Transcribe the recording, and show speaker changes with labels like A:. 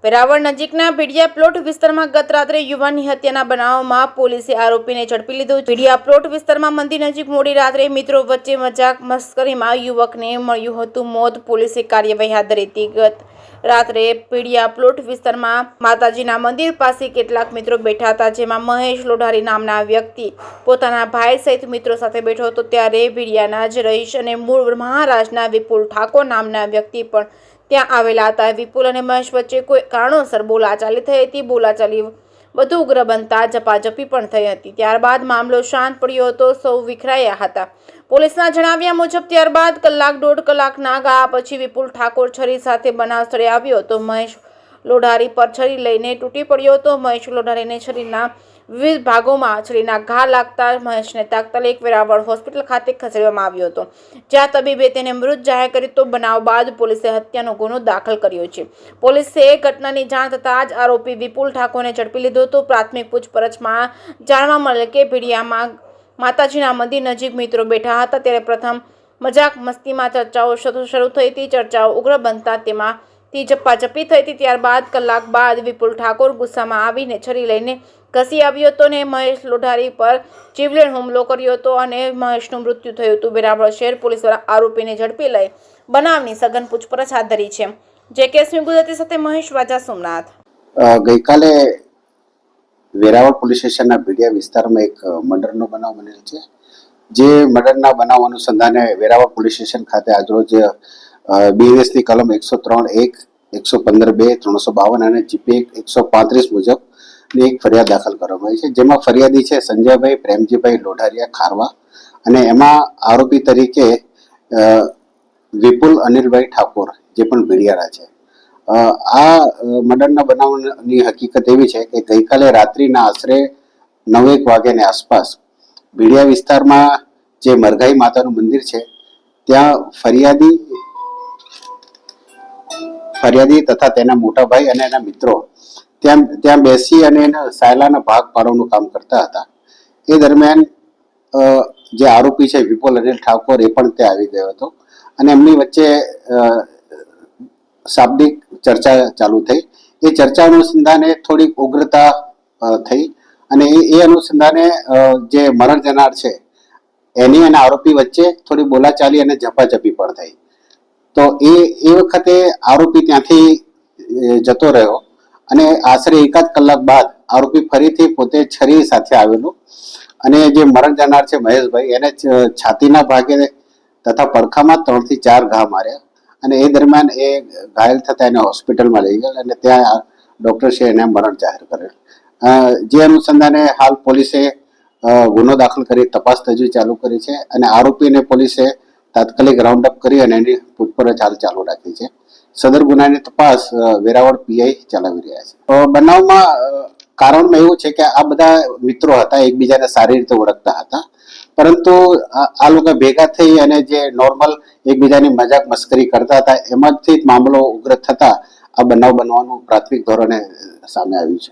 A: વેરાવળ નજીકના ભીડિયા પ્લોટ વિસ્તારમાં ગત રાત્રે યુવાનની હત્યાના બનાવમાં પોલીસે આરોપીને ઝડપી લીધો। ભીડિયા પ્લોટ વિસ્તારમાં મંદિર નજીક મોડી રાત્રે મિત્રો વચ્ચે મજાક મસ્કરીમાં યુવકને મળ્યું હતું મોત। પોલીસે કાર્યવાહી હાથ ધરી હતી। ગત રાત્રે ભીડિયા પ્લોટ વિસ્તારમાં માતાજીના મંદિર પાસે કેટલાક મિત્રો બેઠા હતા, જેમાં મહેશ લોઢારી નામના વ્યક્તિ પોતાના ભાઈ સહિત મિત્રો સાથે બેઠો હતો। ત્યારે ભીડિયાના જ રહીશ અને મૂળ મહારાષ્ટ્રના વિપુલ ઠાકોર નામના વ્યક્તિ પણ ત્યાં આવેલા હતા। વિપુલ અને મહેશ વચ્ચે કોઈ કારણોસર બોલાચાલી થઈ હતી। બોલાચાલી વધુ ઉગ્ર બનતા ઝપાઝપી પણ થઈ હતી। ત્યારબાદ મામલો શાંત પડ્યો હતો, સૌ વિખરાયા હતા। પોલીસના જણાવ્યા મુજબ ત્યારબાદ દોઢ કલાકના ગાળા પછી વિપુલ ઠાકોર છરી સાથે બનાવ સ્થળે આવ્યો હતો। મહેશ લોઢારી પર છરી લઈને તૂટી પડ્યો હતો। મહેશ લોઢારીને છરીના વિવિધ ભાગોમાં છરીના ઘા લાગતા મહેશને તાત્કાલિક વેરાવળ હોસ્પિટલ ખાતે ખસેડવામાં આવ્યો હતો, જ્યાં તબીબે તેને મૃત જાહેર કર્યો હતો। બનાવ બાદ પોલીસે હત્યાનો ગુનો દાખલ કર્યો છે। પોલીસે ઘટનાની જાણ થતાં જ આરોપી વિપુલ ઠાકોરને ઝડપી લીધો હતો। પ્રાથમિક પૂછપરછમાં જાણવા મળે કે ભીડિયામાં માતાજીના મંદિર નજીક મિત્રો બેઠા હતા, ત્યારે પ્રથમ મજાક મસ્તીમાં ચર્ચાઓ શરૂ થઈ હતી। ચર્ચાઓ ઉગ્ર બનતા તેમાંથી ઝપાઝપી થઈ હતી। ત્યારબાદ કલાક બાદ વિપુલ ઠાકોર ગુસ્સામાં આવીને છરી લઈને ઘસી આવ્યો હતો અને મહેશ લોઢારી પર જીવલેણ હુમલો કર્યો હતો અને મહેશનું મૃત્યુ થયું હતું। વેરાવળ શહેર પોલીસ દ્વારા આરોપીને ઝડપી લઈ બનાવની સઘન પૂછપરછ હાથ ધરી છે। જે કેસમી ગુજરાતી સાથે મહેશ વાજા, સોમનાથ।
B: ગઈકાલે વેરાવળ પોલીસ સ્ટેશનના ભીડિયા વિસ્તારમાં એક મર્ડરનો બનાવ બનેલ છે। જે મર્ડરના બનાવ અનુસંધાને વેરાવળ પોલીસ સ્ટેશન ખાતે આજરોજ બીએનએસની કલમ 103(1), 115(2), 352 અને જીપી 135 મુજબ એક ફરિયાદ દાખલ કરવામાં આવી છે, જેમાં ફરિયાદી છે સંજયભાઈ પ્રેમજીભાઈ લોઢારિયા ખારવા અને એમાં આરોપી તરીકે વિપુલ અનિલભાઈ ઠાકોર જે પણ ભીડિયારા છે। આ મર્ડરના બનાવની હકીકત એવી છે કે ગઈકાલે રાત્રિના આશરે 9 વાગ્યાની આસપાસ ભીડિયા વિસ્તારમાં જે મરઘાઈ માતાનું મંદિર છે ત્યાં ફરિયાદી તથા તેના મોટા ભાઈ અને એના મિત્રો ત્યાં બેસી અને એના સાયલાના ભાગ પાડવાનું કામ કરતા હતા। એ દરમિયાન જે આરોપી છે વિપુલ અનિલ ઠાકોર એ પણ ત્યાં આવી ગયો હતો અને એમની વચ્ચે શાબ્દિક ચર્ચા ચાલુ થઈ। એ ચર્ચા અનુસંધાને થોડીક ઉગ્રતા થઈ અને એ અનુસંધાને જે મરણ જનાર છે એની અને આરોપી વચ્ચે થોડી બોલાચાલી અને ઝપાઝપી પણ થઈ। તો એ વખતે આરોપી ત્યાંથી જતો રહ્યો અને આશરે એકાદ કલાક બાદ આરોપી ફરીથી પોતે છરી સાથે આવેલો અને જે મરણ જનાર છે મહેશભાઈ એને છાતીના ભાગે તથા પડખામાં 3 થી 4 ઘા માર્યા અને એ દરમિયાન એ ઘાયલ થતા એને હોસ્પિટલમાં લઈ ગયા અને ત્યાં ડોક્ટર છે એને મરણ જાહેર કરેલ। જે અનુસંધાને હાલ પોલીસે ગુનો દાખલ કરી તપાસ તજવીજ ચાલુ કરી છે અને આરોપીને પોલીસે તાત્કાલિક રાઉન્ડ અપ કરી અને એની પૂછપરછ હાલ ચાલુ રાખી છે। સદર ગુનાની તપાસ વેરાવળ પીઆઈ ચલાવી રહ્યા છે। બનાવમાં કારણમાં એવું છે કે આ બધા મિત્રો હતા, એકબીજાને સારી રીતે ઓળખતા હતા, પરંતુ આ લોકો ભેગા થઈ અને જે નોર્મલ એકબીજાની મજાક મસ્કરી કરતા હતા એમાંથી મામલો ઉગ્ર થતા આ બનાવ બનવાનું પ્રાથમિક ધોરણે સામે આવ્યું છે।